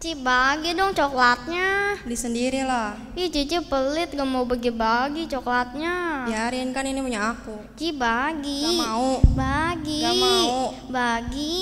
Cici bagi dong coklatnya. Beli sendiri lah. Ih Cici pelit gak mau bagi-bagi coklatnya. Biarin, kan ini punya aku. Cici bagi. Gak mau. Bagi. Gak mau. Bagi.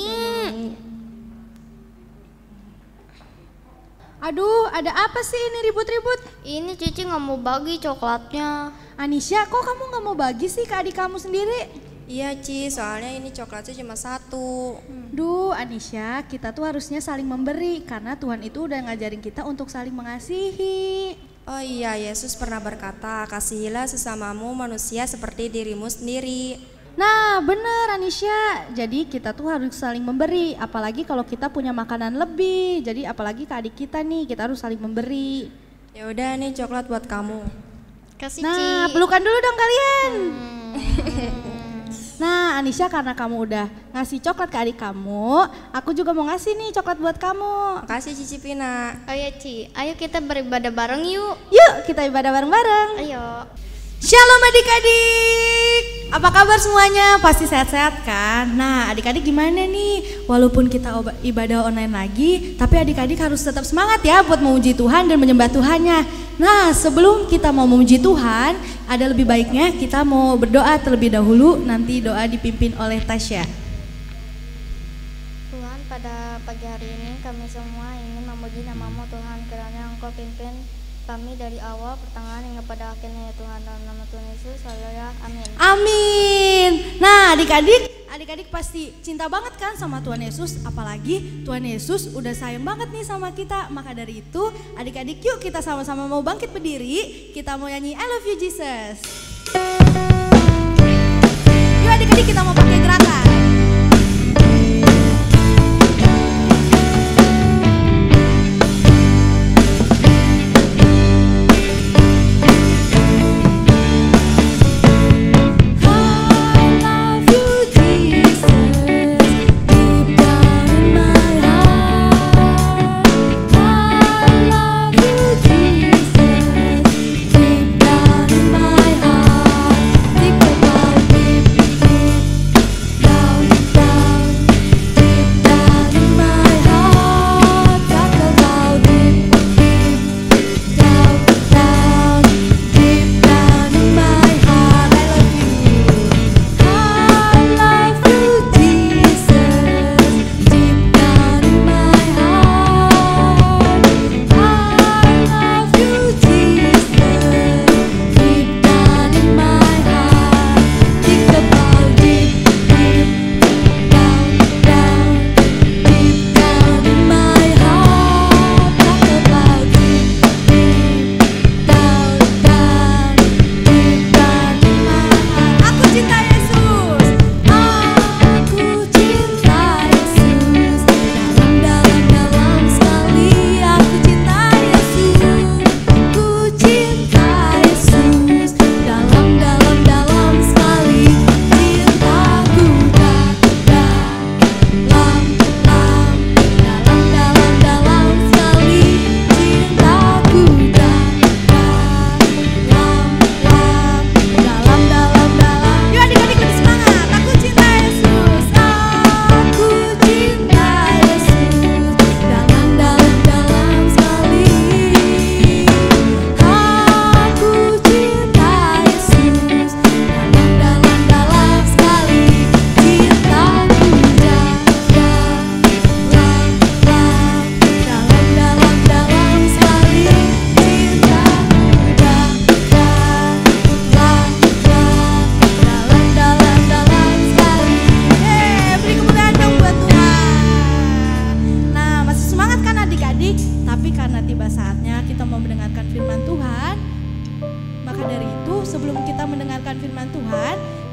Aduh, ada apa sih ini ribut-ribut? Ini Cici gak mau bagi coklatnya. Anisha, kok kamu gak mau bagi sih ke adik kamu sendiri? Iya Ci, soalnya ini coklatnya cuma satu. Duh Anisha, kita tuh harusnya saling memberi karena Tuhan itu udah ngajarin kita untuk saling mengasihi. Oh iya, Yesus pernah berkata, kasihilah sesamamu manusia seperti dirimu sendiri. Nah bener Anisha, jadi kita tuh harus saling memberi, apalagi kalau kita punya makanan lebih. Jadi apalagi ke adik kita nih, kita harus saling memberi. Ya udah nih coklat buat kamu. Kasih Ci. Nah pelukan dulu dong kalian. Nah Anisha, karena kamu udah ngasih coklat ke adik kamu, aku juga mau ngasih nih coklat buat kamu. Makasih Cici Pina. Ayo Ci, ayo kita beribadah bareng yuk. Yuk kita ibadah bareng-bareng. Ayo. Shalom adik-adik, apa kabar semuanya? Pasti sehat-sehat kan? Nah adik-adik gimana nih? Walaupun kita ibadah online lagi, tapi adik-adik harus tetap semangat ya buat memuji Tuhan dan menyembah Tuhannya. Nah sebelum kita mau memuji Tuhan, ada lebih baiknya kita mau berdoa terlebih dahulu. Nanti doa dipimpin oleh Tasya. Tuhan, pada pagi hari ini kami semua ingin memuji nama-Mu Tuhan, kiranya Engkau pimpin kami dari awal pertengahan hingga pada akhirnya ya Tuhan, dalam nama Tuhan Yesus, haleluya, amin. Amin. Nah adik-adik pasti cinta banget kan sama Tuhan Yesus, apalagi Tuhan Yesus udah sayang banget nih sama kita. Maka dari itu adik-adik yuk kita sama-sama mau bangkit berdiri, kita mau nyanyi I love you Jesus. Yuk adik-adik kita mau pakai gerakan.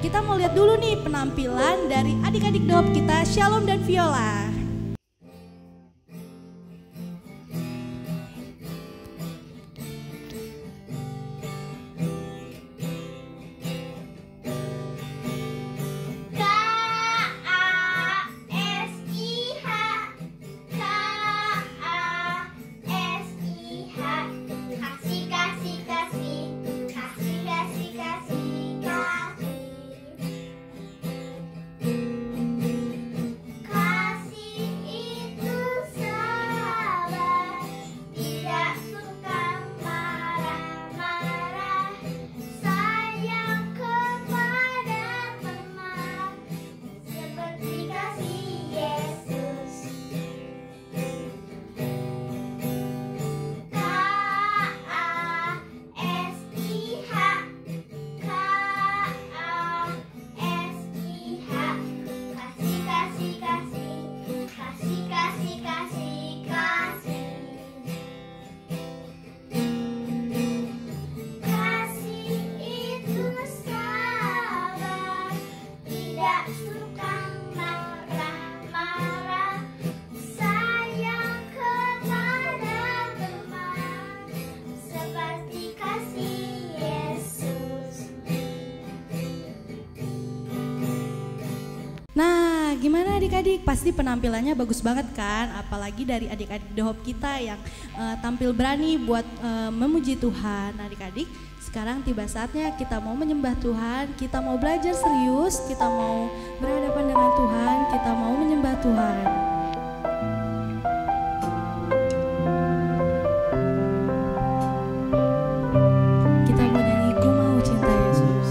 Kita mau lihat dulu nih penampilan dari adik-adik DOP kita, Shalom dan Viola. Kasih Gimana adik-adik? Pasti penampilannya bagus banget kan? Apalagi dari adik-adik Dehop kita yang tampil berani buat memuji Tuhan. Adik-adik, sekarang tiba saatnya kita mau menyembah Tuhan, kita mau belajar serius, kita mau berhadapan dengan Tuhan, kita mau menyembah Tuhan. Kita mau nyanyi Ku Mau Cinta Yesus.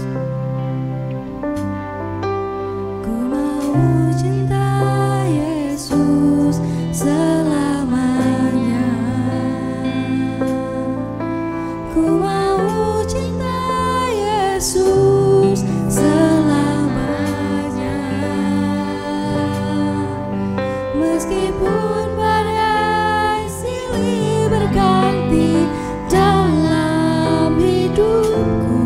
Ku mau cinta Yesus selamanya. Ku mau cinta Yesus selamanya. Meskipun badai silih berganti dalam hidupku,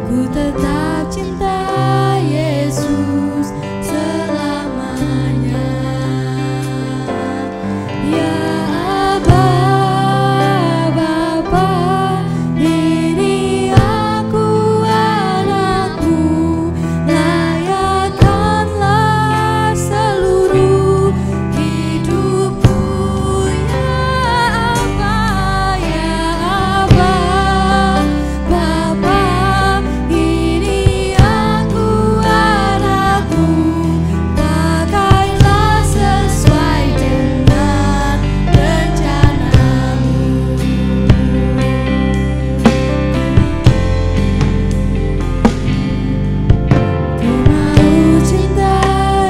ku tetap cinta Yesus selamanya. Ya Aba, Bapa, ini aku anakmu, layakkanlah seluruh hidupku. Ya Aba, Bapa, ini aku anakmu, pakailah sesuai dengan rencanamu. Ku mau cinta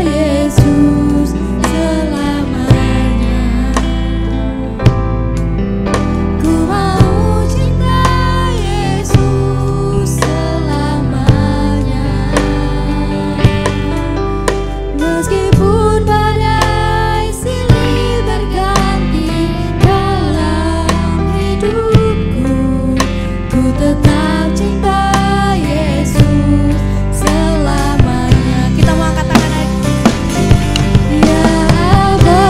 Yesus selamanya. Ku mau cinta Yesus selamanya. Meskipun badai silih berganti dalam hidupku, ku tetap cinta Yesus selamanya. Kita mau angkat tangan lagi. Ya Aba,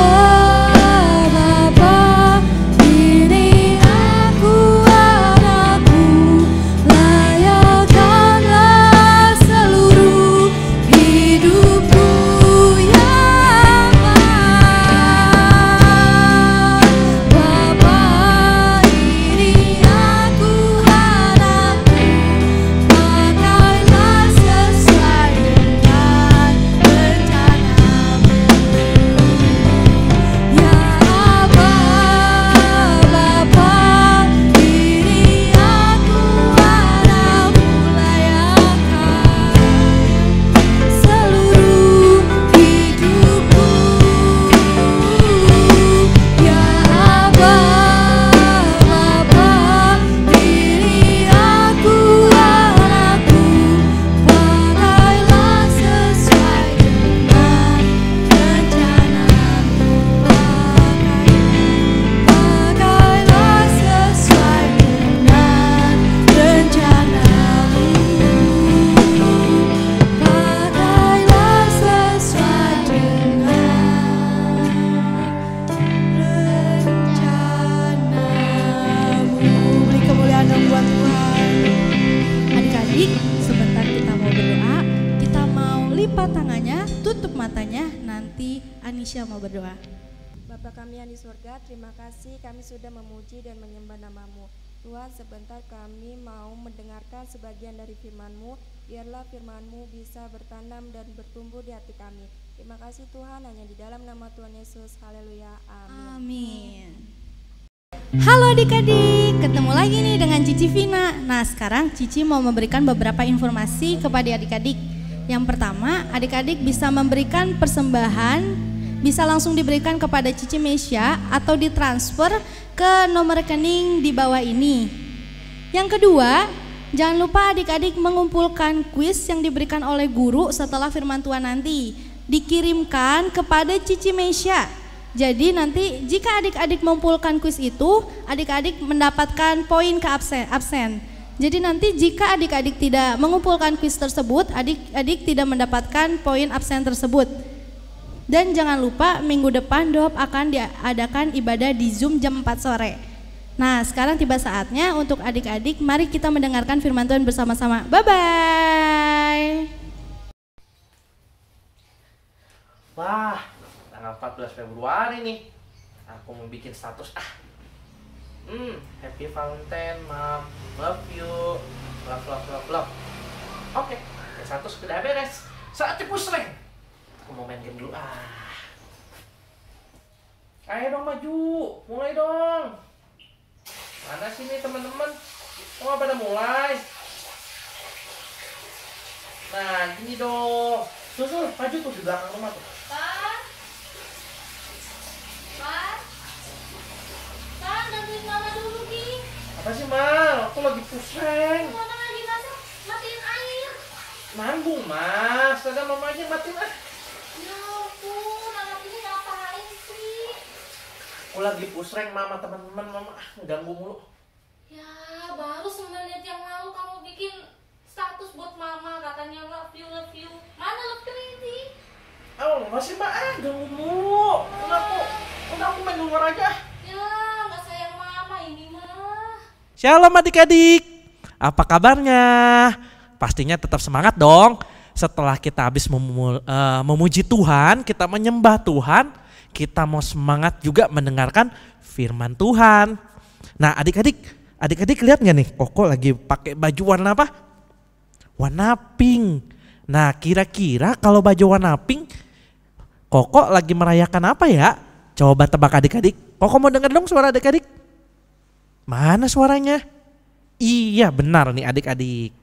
Bapa, ini aku anakmu, layakkanlah seluruh hidupku. Ya Bapa, ini aku anakmu, pakailah sesuai dengan rencanamu. Ya Aba, Bapa, ini aku anakmu, layakkan seluruh hidupku. Ya Aba, Bapa, ini aku anakmu, pakailah sesuai dengan rencanamu. Pakailah sesuai dengan rencanamu. Pakailah sesuai dengan rencanamu. Beri kemuliaan dong buat Tuhan. Adik-adik, sebentar kita mau berdoa. Kita mau lipat tangannya, tutup matanya. Nanti Anisha mau berdoa. Bapa kami yang di surga, terima kasih kami sudah memuji dan menyembah nama-Mu. Tuhan, sebentar kami mau mendengarkan sebagian dari firman-Mu. Biarlah firman-Mu bisa bertanam dan bertumbuh di hati kami. Terima kasih Tuhan, hanya di dalam nama Tuhan Yesus. Haleluya. Amin. Amin. Halo adik-adik, ketemu lagi nih dengan Cici Vina. Nah sekarang Cici mau memberikan beberapa informasi kepada adik-adik. Yang pertama, adik-adik bisa memberikan persembahan, bisa langsung diberikan kepada Cici Mesya atau ditransfer ke nomor rekening di bawah ini. Yang kedua, jangan lupa adik-adik mengumpulkan kuis yang diberikan oleh guru setelah firman Tuhan nanti, dikirimkan kepada Cici Mesya. Jadi nanti jika adik-adik mengumpulkan kuis itu, adik-adik mendapatkan poin ke absen. Jadi nanti jika adik-adik tidak mengumpulkan kuis tersebut, adik-adik tidak mendapatkan poin absen tersebut. Dan jangan lupa minggu depan Dehop akan diadakan ibadah di Zoom jam 4 sore. Nah sekarang tiba saatnya untuk adik-adik, mari kita mendengarkan firman Tuhan bersama-sama. Bye-bye. Wah, tanggal 14 Februari nih. Aku mau bikin status Happy Valentine, Mom. Love you. Love, love, love, love. Oke, status udah beres. Saatnya pusreng. Aku mau main game dulu. Ayo dong maju. Mulai dong. Mana sih nih teman-teman? Oh, pada mulai. Nah, gini dong. Tuh, maju tuh di belakang rumah tuh. Pan, bantuin mama dulu, Ki. Apa sih, Mal? Aku lagi pusing. Mama lagi masak, matiin air. Nanggung, Mas. Ada mama aja matiin Ya ampun, anak ini ngapain sih? Aku lagi pusing, Mama, teman-teman, Mama ganggu mulu. Ya, baru 9 menit yang lalu kamu bikin status buat mama, katanya love you, love you. Mana love you ini? Oh, masih Mbak, ganggu mulu. Udah aku main di luar aja. Ya, nggak sayang mama ini mah. Shalom adik-adik. Apa kabarnya? Pastinya tetap semangat dong. Setelah kita habis memuji Tuhan, kita menyembah Tuhan, kita mau semangat juga mendengarkan firman Tuhan. Nah, adik-adik lihat nggak nih? Koko lagi pakai baju warna apa? Warna pink. Nah, kira-kira kalau baju warna pink, Koko lagi merayakan apa ya? Coba tebak adik-adik. Koko mau denger dong suara adik-adik. Mana suaranya? Iya, benar nih adik-adik.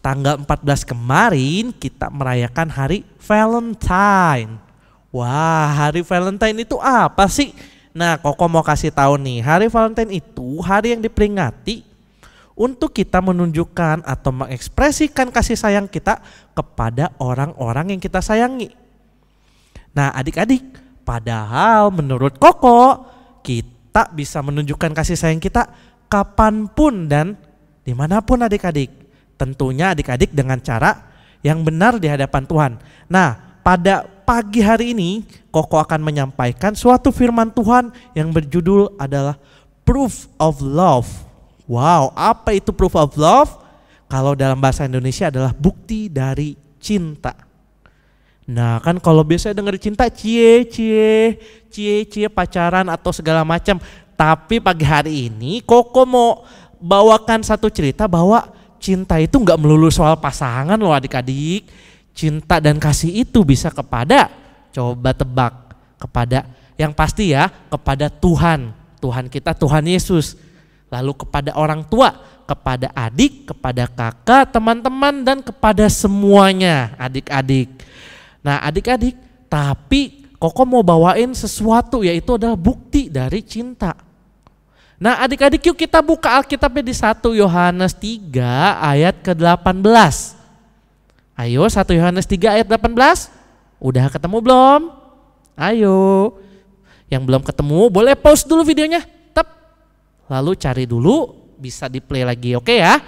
Tanggal 14 kemarin kita merayakan hari Valentine. Wah, hari Valentine itu apa sih? Nah, Koko mau kasih tahu nih, hari Valentine itu hari yang diperingati untuk kita menunjukkan atau mengekspresikan kasih sayang kita kepada orang-orang yang kita sayangi. Nah, adik-adik, padahal menurut Koko, kita bisa menunjukkan kasih sayang kita kapanpun dan dimanapun adik-adik. Tentunya adik-adik dengan cara yang benar di hadapan Tuhan. Nah, pada pagi hari ini Koko akan menyampaikan suatu firman Tuhan yang berjudul adalah Proof of Love. Wow, apa itu proof of love? Kalau dalam bahasa Indonesia adalah bukti dari cinta. Nah, kan kalau biasa denger cinta cie pacaran atau segala macam. Tapi pagi hari ini Koko mau bawakan satu cerita bahwa cinta itu nggak melulu soal pasangan loh adik-adik. Cinta dan kasih itu bisa kepada, coba tebak, kepada yang pasti ya, kepada Tuhan. Tuhan kita, Tuhan Yesus. Lalu kepada orang tua, kepada adik, kepada kakak, teman-teman, dan kepada semuanya adik-adik. Nah adik-adik, tapi Koko mau bawain sesuatu, yaitu adalah bukti dari cinta. Nah adik-adik, yuk kita buka Alkitabnya di 1 Yohanes 3 ayat ke-18. Ayo 1 Yohanes 3 ayat 18. Udah ketemu belum? Ayo. Yang belum ketemu boleh pause dulu videonya. Lalu cari dulu, bisa di play lagi, oke ya?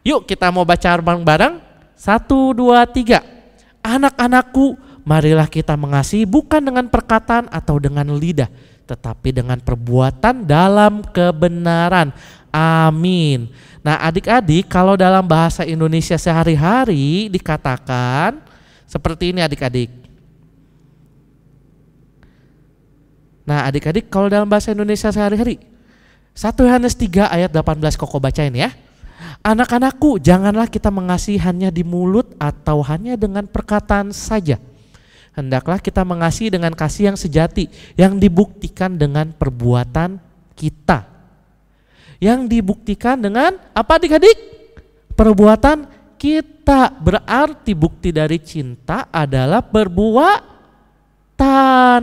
Yuk kita mau baca bareng-bareng. 1, 2, 3. Anak-anakku, marilah kita mengasihi bukan dengan perkataan atau dengan lidah, tetapi dengan perbuatan dalam kebenaran. Amin. Nah adik-adik, kalau dalam bahasa Indonesia sehari-hari dikatakan seperti ini adik-adik. Nah adik-adik, kalau dalam bahasa Indonesia sehari-hari, 1 Yohanes 3 ayat 18 Koko bacain ya. Anak-anakku, janganlah kita mengasihi hanya di mulut atau hanya dengan perkataan saja. Hendaklah kita mengasihi dengan kasih yang sejati, yang dibuktikan dengan perbuatan kita. Yang dibuktikan dengan apa adik-adik? Perbuatan kita. Berarti bukti dari cinta adalah perbuatan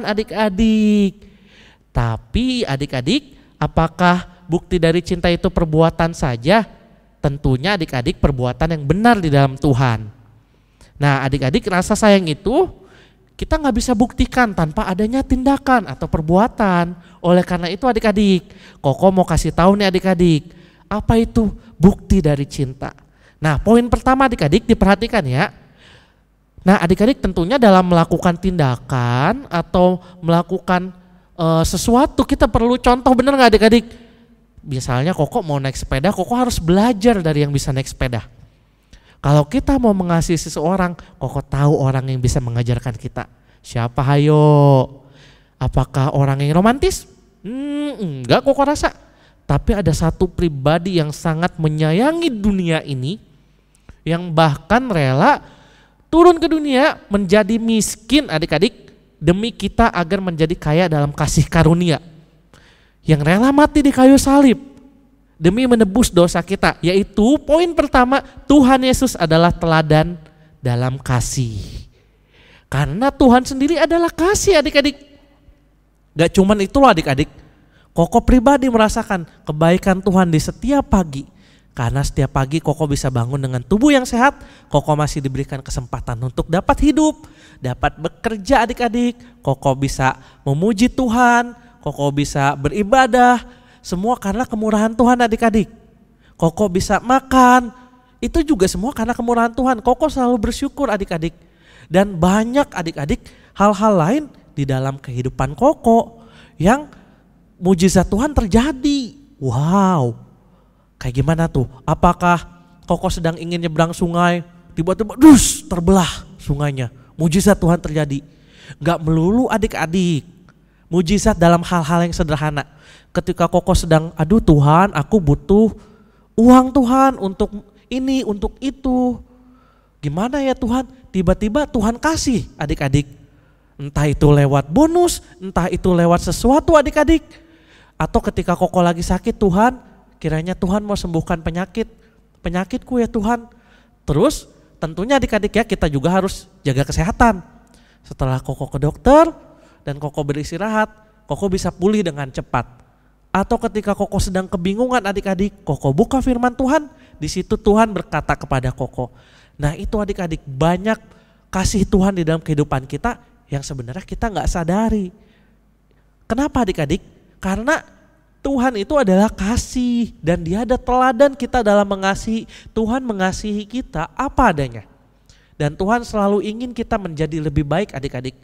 adik-adik. Tapi adik-adik, apakah bukti dari cinta itu perbuatan saja? Tentunya adik-adik perbuatan yang benar di dalam Tuhan. Nah adik-adik, rasa sayang itu kita nggak bisa buktikan tanpa adanya tindakan atau perbuatan. Oleh karena itu adik-adik, Koko mau kasih tahu nih adik-adik, apa itu bukti dari cinta. Nah poin pertama adik-adik diperhatikan ya. Nah adik-adik tentunya dalam melakukan tindakan atau melakukan sesuatu kita perlu contoh, bener nggak adik-adik? Misalnya Koko mau naik sepeda, Koko harus belajar dari yang bisa naik sepeda. Kalau kita mau mengasihi seseorang, Koko tahu orang yang bisa mengajarkan kita. Siapa hayo? Apakah orang yang romantis? Enggak Koko rasa. Tapi ada satu pribadi yang sangat menyayangi dunia ini, yang bahkan rela turun ke dunia menjadi miskin adik-adik demi kita agar menjadi kaya dalam kasih karunia. Yang rela mati di kayu salib demi menebus dosa kita, yaitu poin pertama, Tuhan Yesus adalah teladan dalam kasih. Karena Tuhan sendiri adalah kasih adik-adik. Gak cuman itu loh adik-adik, Koko pribadi merasakan kebaikan Tuhan di setiap pagi. Karena setiap pagi Koko bisa bangun dengan tubuh yang sehat, Koko masih diberikan kesempatan untuk dapat hidup, dapat bekerja adik-adik, Koko bisa memuji Tuhan, Koko bisa beribadah, semua karena kemurahan Tuhan adik-adik. Koko bisa makan, itu juga semua karena kemurahan Tuhan. Koko selalu bersyukur adik-adik. Dan banyak adik-adik hal-hal lain di dalam kehidupan Koko yang mujizat Tuhan terjadi. Wow, kayak gimana tuh? Apakah Koko sedang ingin nyebrang sungai, tiba-tiba terbelah sungainya, mujizat Tuhan terjadi? Gak melulu adik-adik, mujizat dalam hal-hal yang sederhana. Ketika Koko sedang, aduh Tuhan aku butuh uang Tuhan untuk ini, untuk itu. Gimana ya Tuhan? Tiba-tiba Tuhan kasih adik-adik. Entah itu lewat bonus, entah itu lewat sesuatu adik-adik. Atau ketika Koko lagi sakit, Tuhan kiranya Tuhan mau sembuhkan penyakitku ya Tuhan. Terus tentunya adik-adik ya kita juga harus jaga kesehatan. Setelah Koko ke dokter dan Koko beristirahat, Koko bisa pulih dengan cepat. Atau ketika Koko sedang kebingungan adik-adik, Koko buka firman Tuhan, di situ Tuhan berkata kepada Koko. Nah itu adik-adik, banyak kasih Tuhan di dalam kehidupan kita yang sebenarnya kita gak sadari. Kenapa adik-adik? Karena Tuhan itu adalah kasih dan Dia ada teladan kita dalam mengasihi. Tuhan mengasihi kita apa adanya. Dan Tuhan selalu ingin kita menjadi lebih baik adik-adik.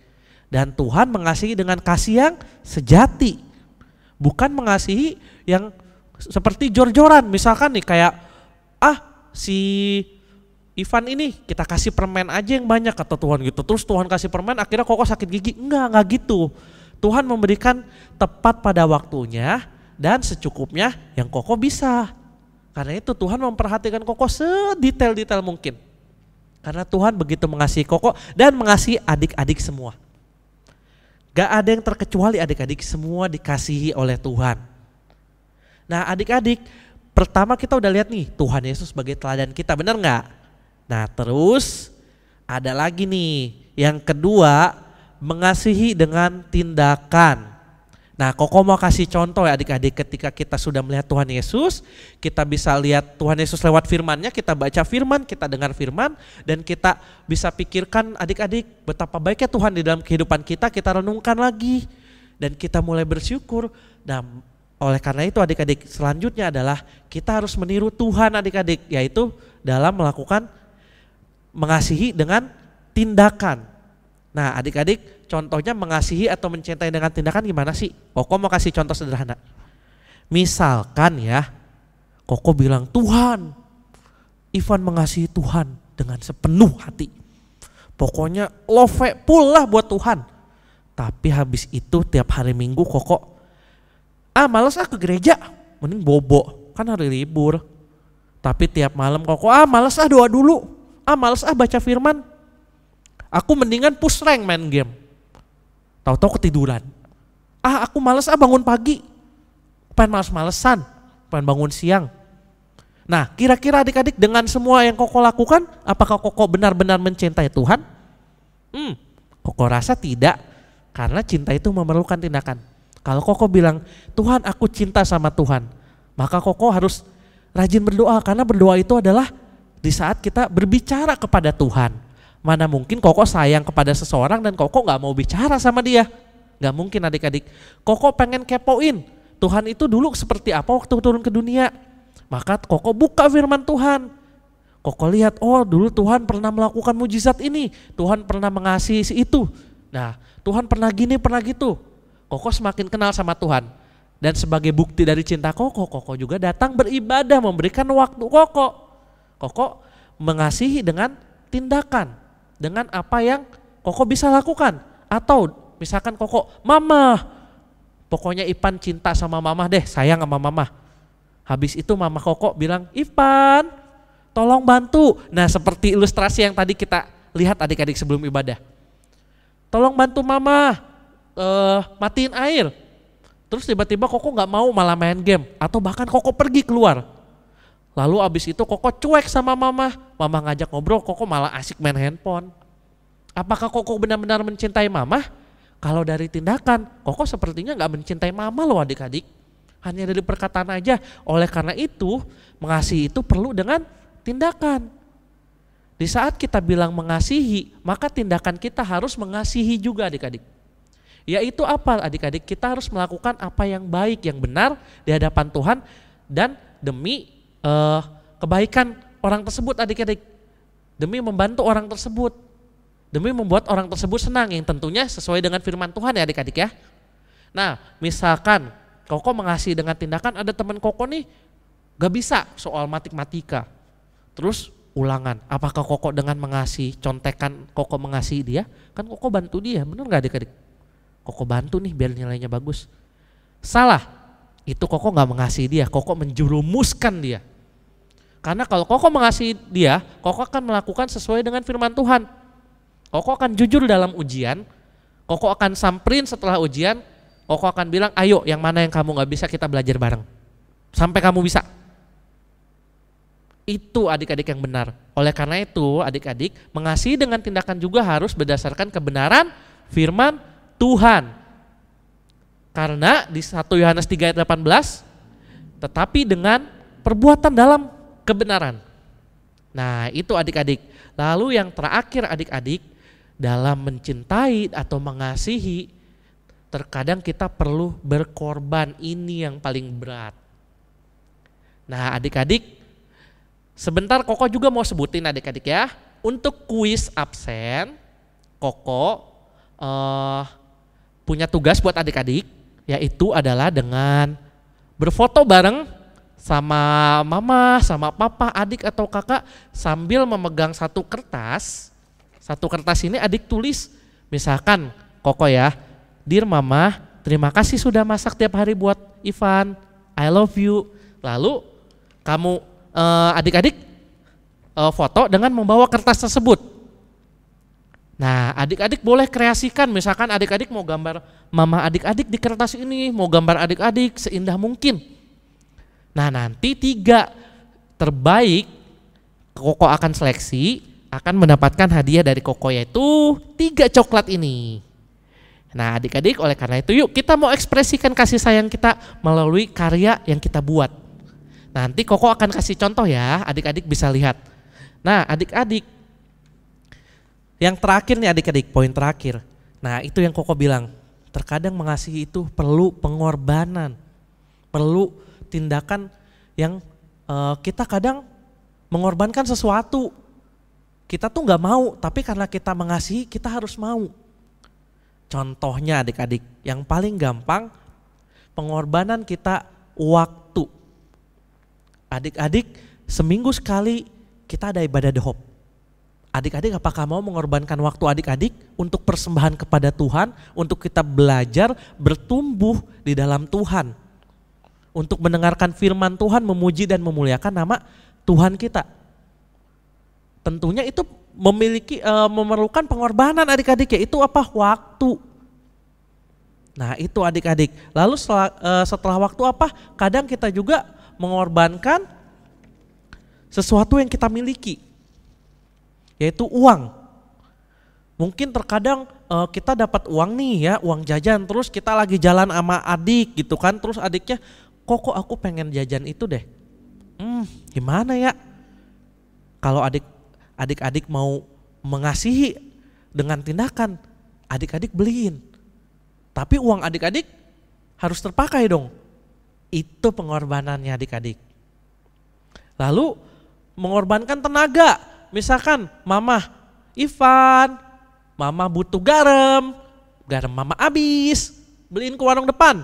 Dan Tuhan mengasihi dengan kasih yang sejati. Bukan mengasihi yang seperti jor-joran. Misalkan nih kayak si Ivan ini kita kasih permen aja yang banyak kata Tuhan gitu. Terus Tuhan kasih permen akhirnya Koko sakit gigi. Enggak gitu. Tuhan memberikan tepat pada waktunya dan secukupnya yang Koko bisa. Karena itu Tuhan memperhatikan Koko sedetail-detail mungkin. Karena Tuhan begitu mengasihi Koko dan mengasihi adik-adik semua. Gak ada yang terkecuali adik-adik, semua dikasihi oleh Tuhan. Nah adik-adik, pertama kita udah lihat nih Tuhan Yesus sebagai teladan kita, benar gak? Nah terus ada lagi nih yang kedua, mengasihi dengan tindakan. Nah Koko mau kasih contoh ya adik-adik, ketika kita sudah melihat Tuhan Yesus, kita bisa lihat Tuhan Yesus lewat firman-Nya, kita baca firman, kita dengar firman, dan kita bisa pikirkan adik-adik betapa baiknya Tuhan di dalam kehidupan kita renungkan lagi, dan kita mulai bersyukur. Nah oleh karena itu adik-adik, selanjutnya adalah kita harus meniru Tuhan adik-adik, yaitu dalam melakukan mengasihi dengan tindakan. Nah adik-adik, contohnya mengasihi atau mencintai dengan tindakan gimana sih? Koko mau kasih contoh sederhana. Misalkan ya, Koko bilang, Tuhan, Ivan mengasihi Tuhan dengan sepenuh hati. Pokoknya love full lah buat Tuhan. Tapi habis itu tiap hari Minggu Koko, males ke gereja, mending bobo, kan hari libur. Tapi tiap malam Koko, males doa dulu, males baca firman. Aku mendingan push rank main game. Tahu-tahu ketiduran. Aku males bangun pagi. Pengen males-malesan, pengen bangun siang. Nah kira-kira adik-adik dengan semua yang Koko lakukan, apakah Koko benar-benar mencintai Tuhan? Koko rasa tidak, karena cinta itu memerlukan tindakan. Kalau Koko bilang, Tuhan aku cinta sama Tuhan, maka Koko harus rajin berdoa, karena berdoa itu adalah di saat kita berbicara kepada Tuhan. Mana mungkin Koko sayang kepada seseorang dan Koko gak mau bicara sama dia. Gak mungkin adik-adik. Koko pengen kepoin Tuhan itu dulu seperti apa waktu turun ke dunia. Maka Koko buka firman Tuhan. Koko lihat, dulu Tuhan pernah melakukan mujizat ini, Tuhan pernah mengasihi si itu. Nah Tuhan pernah gini, pernah gitu. Koko semakin kenal sama Tuhan. Dan sebagai bukti dari cinta Koko, Koko juga datang beribadah, memberikan waktu Koko. Koko mengasihi dengan tindakan, dengan apa yang Koko bisa lakukan. Atau misalkan Koko, mama, pokoknya Ipan cinta sama mama deh, sayang sama mama. Habis itu mama Koko bilang, Ipan tolong bantu. Nah seperti ilustrasi yang tadi kita lihat adik-adik sebelum ibadah. Tolong bantu mama matiin air. Terus tiba-tiba Koko gak mau, malah main game. Atau bahkan Koko pergi keluar. Lalu abis itu Koko cuek sama mama. Mama ngajak ngobrol, Koko malah asik main handphone. Apakah Koko benar-benar mencintai mama? Kalau dari tindakan, Koko sepertinya gak mencintai mama loh adik-adik. Hanya dari perkataan aja. Oleh karena itu, mengasihi itu perlu dengan tindakan. Di saat kita bilang mengasihi, maka tindakan kita harus mengasihi juga adik-adik. Yaitu apa adik-adik? Kita harus melakukan apa yang baik, yang benar di hadapan Tuhan dan demi kebaikan orang tersebut adik-adik. Demi membantu orang tersebut. Demi membuat orang tersebut senang, yang tentunya sesuai dengan firman Tuhan ya adik-adik ya. Nah misalkan Koko mengasihi dengan tindakan, ada teman Koko nih gak bisa soal matematika. Terus ulangan, apakah Koko dengan mengasihi, contekan Koko mengasihi dia? Kan Koko bantu dia, bener gak adik-adik? Koko bantu nih biar nilainya bagus. Salah, itu Koko gak mengasihi dia, Koko menjerumuskan dia. Karena kalau Koko mengasihi dia, Koko akan melakukan sesuai dengan firman Tuhan. Koko akan jujur dalam ujian, Koko akan samperin setelah ujian, Koko akan bilang, ayo yang mana yang kamu gak bisa kita belajar bareng. Sampai kamu bisa. Itu adik-adik yang benar. Oleh karena itu adik-adik mengasihi dengan tindakan juga harus berdasarkan kebenaran firman Tuhan. Karena di 1 Yohanes 3 ayat 18, tetapi dengan perbuatan dalam kebenaran. Nah itu adik-adik. Lalu yang terakhir adik-adik, dalam mencintai atau mengasihi, terkadang kita perlu berkorban, ini yang paling berat. Nah adik-adik, sebentar Koko juga mau sebutin adik-adik ya. Untuk kuis absen, Koko punya tugas buat adik-adik, yaitu adalah dengan berfoto bareng sama mama, sama papa, adik atau kakak sambil memegang satu kertas. Satu kertas ini adik tulis, misalkan Koko ya, Dear Mama, terima kasih sudah masak tiap hari buat Ivan, I love you. Lalu kamu adik-adik foto dengan membawa kertas tersebut. Nah adik-adik boleh kreasikan, misalkan adik-adik mau gambar mama adik-adik di kertas ini, mau gambar adik-adik seindah mungkin. Nah nanti 3 terbaik Koko akan seleksi, akan mendapatkan hadiah dari Koko, yaitu 3 coklat ini. Nah adik-adik oleh karena itu yuk kita mau ekspresikan kasih sayang kita melalui karya yang kita buat. Nanti Koko akan kasih contoh ya, adik-adik bisa lihat. Nah adik-adik, yang terakhir nih adik-adik, poin terakhir. Nah itu yang Koko bilang, terkadang mengasihi itu perlu pengorbanan, perlu tindakan yang kita kadang mengorbankan sesuatu. Kita tuh gak mau, tapi karena kita mengasihi kita harus mau. Contohnya adik-adik, yang paling gampang pengorbanan kita waktu. Adik-adik seminggu sekali kita ada ibadah The Hope. Adik-adik apakah mau mengorbankan waktu adik-adik untuk persembahan kepada Tuhan, untuk kita belajar bertumbuh di dalam Tuhan, untuk mendengarkan firman Tuhan, memuji dan memuliakan nama Tuhan kita. Tentunya itu memerlukan pengorbanan adik-adik, yaitu apa? Waktu. Nah itu adik-adik. Lalu setelah waktu apa? Kadang kita juga mengorbankan sesuatu yang kita miliki, yaitu uang. Mungkin terkadang kita dapat uang nih ya, uang jajan, terus kita lagi jalan sama adik gitu kan, terus adiknya, kok aku pengen jajan itu deh. Gimana ya? Kalau adik-adik mau mengasihi dengan tindakan, adik-adik beliin. Tapi uang adik-adik harus terpakai dong. Itu pengorbanannya adik-adik. Lalu mengorbankan tenaga. Misalkan mama, Ivan, mama butuh garam mama habis, beliin ke warung depan.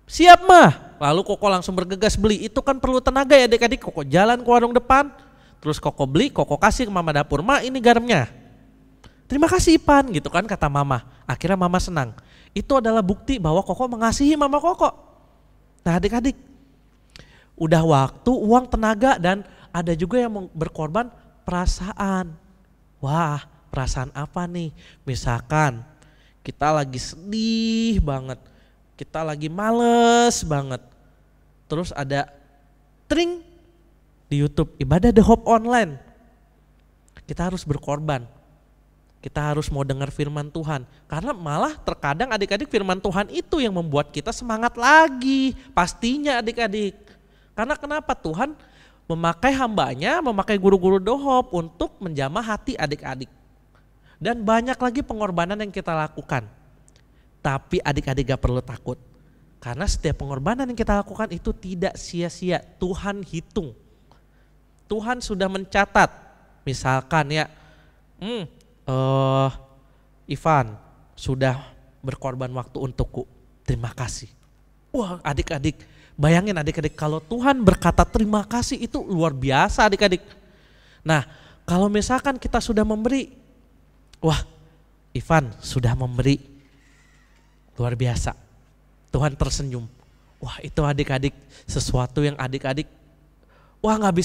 Siap mah. Lalu Koko langsung bergegas beli. Itu kan perlu tenaga ya adik-adik. Koko jalan ke warung depan, terus Koko beli, Koko kasih ke mama dapur, ma ini garamnya. terima kasih Ipan gitu kan kata mama. Akhirnya mama senang. Itu adalah bukti bahwa Koko mengasihi mama Koko. Nah adik-adik, udah waktu, uang, tenaga, dan ada juga yang berkorban perasaan. Wah, perasaan apa nih? Misalkan kita lagi sedih banget, kita lagi males banget. Terus ada tring di YouTube, ibadah The Hope Online. Kita harus berkorban. Kita harus mau dengar firman Tuhan. Karena malah terkadang adik-adik firman Tuhan itu yang membuat kita semangat lagi. Pastinya adik-adik. Karena kenapa Tuhan memakai hambanya, memakai guru-guru The Hope untuk menjamah hati adik-adik. Dan banyak lagi pengorbanan yang kita lakukan. Tapi adik-adik gak perlu takut. Karena setiap pengorbanan yang kita lakukan itu tidak sia-sia. Tuhan hitung. Tuhan sudah mencatat. Misalkan ya, Ivan sudah berkorban waktu untukku. Terima kasih. Wah adik-adik, bayangin adik-adik kalau Tuhan berkata terima kasih itu luar biasa adik-adik. Nah kalau misalkan kita sudah memberi, wah Ivan sudah memberi, luar biasa. Tuhan tersenyum. Wah itu adik-adik sesuatu yang adik-adik, wah gak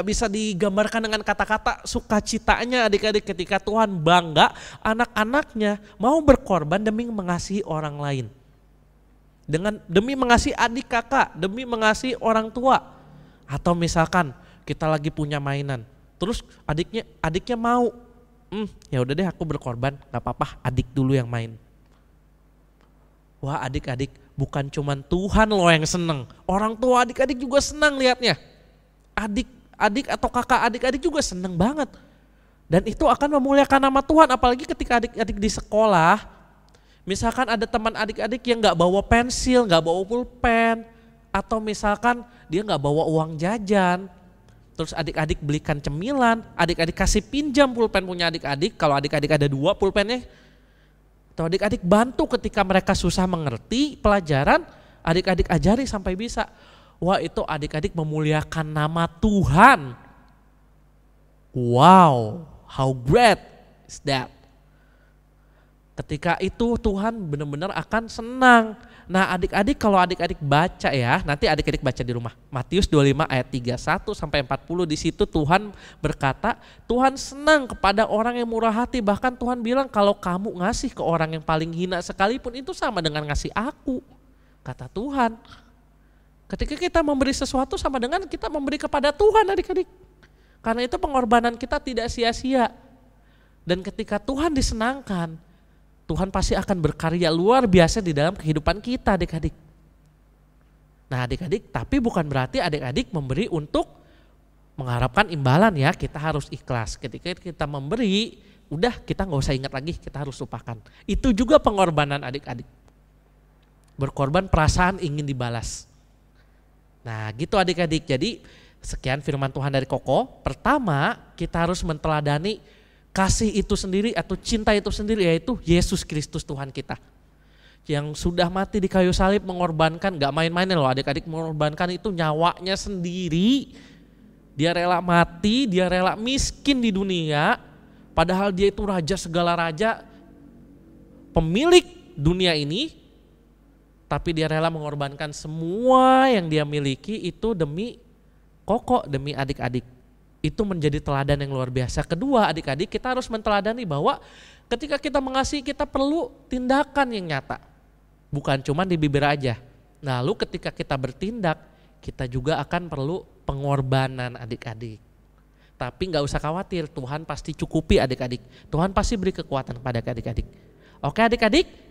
bisa digambarkan dengan kata-kata sukacitanya adik-adik ketika Tuhan bangga anak-anaknya mau berkorban demi mengasihi orang lain. Demi mengasihi adik kakak, demi mengasihi orang tua. Atau misalkan kita lagi punya mainan, terus adiknya mau, ya udah deh aku berkorban, gak apa-apa adik dulu yang main. Wah adik-adik, bukan cuman Tuhan loh yang seneng, orang tua adik-adik juga senang lihatnya. Adik atau kakak adik-adik juga seneng banget. Dan itu akan memuliakan nama Tuhan, apalagi ketika adik-adik di sekolah. Misalkan ada teman adik-adik yang gak bawa pensil, gak bawa pulpen. Atau misalkan dia gak bawa uang jajan. Terus adik-adik belikan cemilan, adik-adik kasih pinjam pulpen punya adik-adik. Kalau adik-adik ada 2 pulpennya. Atau adik-adik bantu ketika mereka susah mengerti pelajaran, adik-adik ajari sampai bisa. Wah itu adik-adik memuliakan nama Tuhan. Wow, how great is that? Ketika itu Tuhan benar-benar akan senang. Nah adik-adik kalau adik-adik baca ya, nanti adik-adik baca di rumah. Matius 25 ayat 31 sampai 40 di situ Tuhan berkata, Tuhan senang kepada orang yang murah hati. Bahkan Tuhan bilang kalau kamu ngasih ke orang yang paling hina sekalipun itu sama dengan ngasih aku. Kata Tuhan. Ketika kita memberi sesuatu sama dengan kita memberi kepada Tuhan adik-adik. Karena itu pengorbanan kita tidak sia-sia. Dan ketika Tuhan disenangkan, Tuhan pasti akan berkarya luar biasa di dalam kehidupan kita adik-adik. Nah adik-adik, tapi bukan berarti adik-adik memberi untuk mengharapkan imbalan ya. Kita harus ikhlas. Ketika kita memberi, udah kita gak usah ingat lagi, kita harus lupakan. Itu juga pengorbanan adik-adik. Berkorban perasaan ingin dibalas. Nah gitu adik-adik, jadi sekian firman Tuhan dari Koko. Pertama kita harus menteladani kasih itu sendiri atau cinta itu sendiri, yaitu Yesus Kristus Tuhan kita. Yang sudah mati di kayu salib mengorbankan, gak main-main loh adik-adik, mengorbankan itu nyawanya sendiri. Dia rela mati, dia rela miskin di dunia, padahal dia itu raja segala raja, pemilik dunia ini. Tapi dia rela mengorbankan semua yang dia miliki itu demi Koko, demi adik-adik. Itu menjadi teladan yang luar biasa. Kedua adik-adik, kita harus menteladani bahwa ketika kita mengasihi kita perlu tindakan yang nyata. Bukan cuma di bibir aja. Lalu ketika kita bertindak, kita juga akan perlu pengorbanan adik-adik. Tapi gak usah khawatir, Tuhan pasti cukupi adik-adik. Tuhan pasti beri kekuatan kepada adik-adik. Oke adik-adik?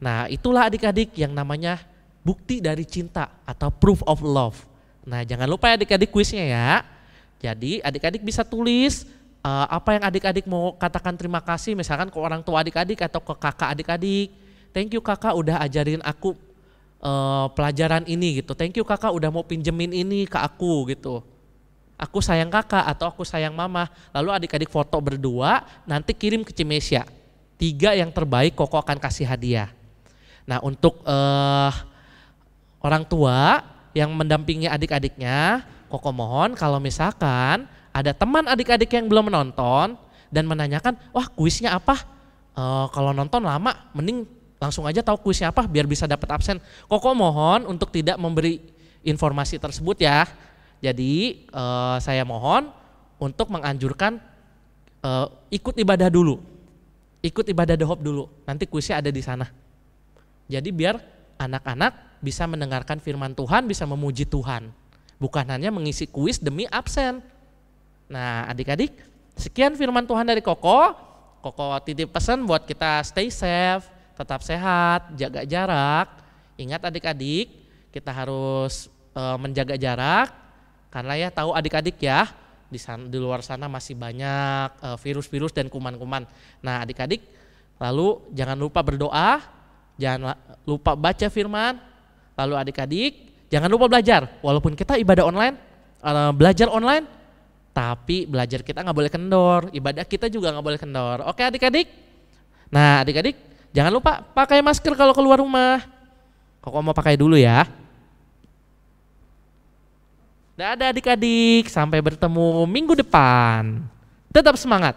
Nah itulah adik-adik yang namanya bukti dari cinta atau proof of love. Nah jangan lupa adik-adik kuisnya ya. Jadi adik-adik bisa tulis apa yang adik-adik mau katakan terima kasih. Misalkan ke orang tua adik-adik atau ke kakak adik-adik. Thank you kakak udah ajarin aku pelajaran ini gitu. Thank you kakak udah mau pinjemin ini ke aku gitu. Aku sayang kakak atau aku sayang mama. Lalu adik-adik foto berdua nanti kirim ke Cimesia. 3 yang terbaik Koko akan kasih hadiah. Nah untuk orang tua yang mendampingi adik-adiknya, Koko mohon kalau misalkan ada teman adik-adik yang belum menonton, dan menanyakan, wah kuisnya apa? Kalau nonton lama, mending langsung aja tahu kuisnya apa biar bisa dapat absen. Koko mohon untuk tidak memberi informasi tersebut ya. Jadi saya mohon untuk menganjurkan ikut ibadah dulu. Ikut ibadah dahop dulu, nanti kuisnya ada di sana. Jadi biar anak-anak bisa mendengarkan firman Tuhan, bisa memuji Tuhan. Bukan hanya mengisi kuis demi absen. Nah adik-adik, sekian firman Tuhan dari Koko. Koko titip pesan buat kita stay safe, tetap sehat, jaga jarak. Ingat adik-adik, kita harus menjaga jarak. Karena ya tahu adik-adik ya, di luar sana masih banyak virus-virus dan kuman-kuman. Nah adik-adik, lalu jangan lupa berdoa, jangan lupa baca firman, lalu adik-adik jangan lupa belajar. Walaupun kita ibadah online, belajar online, tapi belajar kita nggak boleh kendor, ibadah kita juga nggak boleh kendor. Oke adik-adik? Nah adik-adik jangan lupa pakai masker kalau keluar rumah. Koko mau pakai dulu ya. Dadah adik-adik, sampai bertemu minggu depan. Tetap semangat.